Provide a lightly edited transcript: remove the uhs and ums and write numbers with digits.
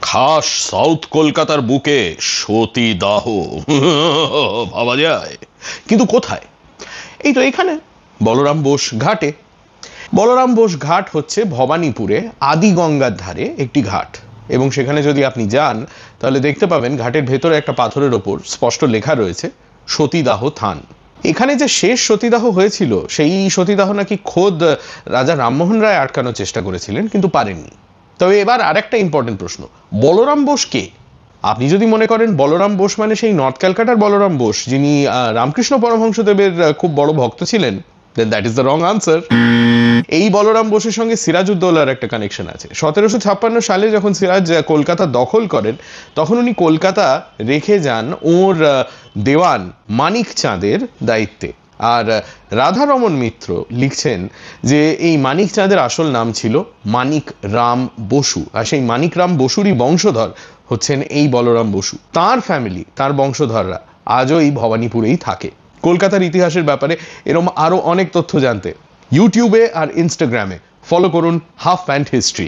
খাস সাউথ কলকাতার বুকে সতীদাহ ভাবা যায়, কিন্তু কোথায়? এই তো এখানে বলরাম বোস ঘাটে। বলরাম বোস ঘাট হচ্ছে ভবানীপুরে আদি গঙ্গার ধারে একটি ঘাট, এবং সেখানে যদি আপনি যান তাহলে দেখতে পাবেন ঘাটের ভেতরে একটা পাথরের ওপর স্পষ্ট লেখা রয়েছে সতীদাহ থান। এখানে যে শেষ সতীদাহ হয়েছিল সেই সতীদাহ নাকি খোদ রাজা রামমোহন রায় আটকানোর চেষ্টা করেছিলেন, কিন্তু পারেননি। তবে এবার আরেকটা ইম্পর্টেন্ট প্রশ্ন, বলরাম বোস কে? আপনি যদি মনে করেন বলরাম বোস মানে সেই নর্থ ক্যালকাটার বলরাম বোস যিনি রামকৃষ্ণ পরমহংসদেবের খুব বড় ভক্ত ছিলেন, then that is the wrong answer. এই বলরাম বোসের সঙ্গে সিরাজউদ্দৌলার একটা কানেকশন আছে। 1756 সালে যখন সিরাজ কলকাতা দখল করেন তখন উনি কলকাতা রেখে যান ওর দেওয়ান মানিক চাঁদের দায়িত্বে। আর রাধারমন মিত্র লিখছেন যে এই মানিক চাঁদের আসল নাম ছিল মানিক রাম বসু, আর সেই মানিক রাম বসুরই বংশধর হচ্ছেন এই বলরাম বসু। তার ফ্যামিলি, তার বংশধররা আজও এই ভবানীপুরেই থাকে। কলকাতার ইতিহাসের ব্যাপারে এরকম আরো অনেক তথ্য জানতে ইউটিউবে আর ইনস্টাগ্রামে ফলো করুন হাফ প্যান্ট হিস্ট্রি।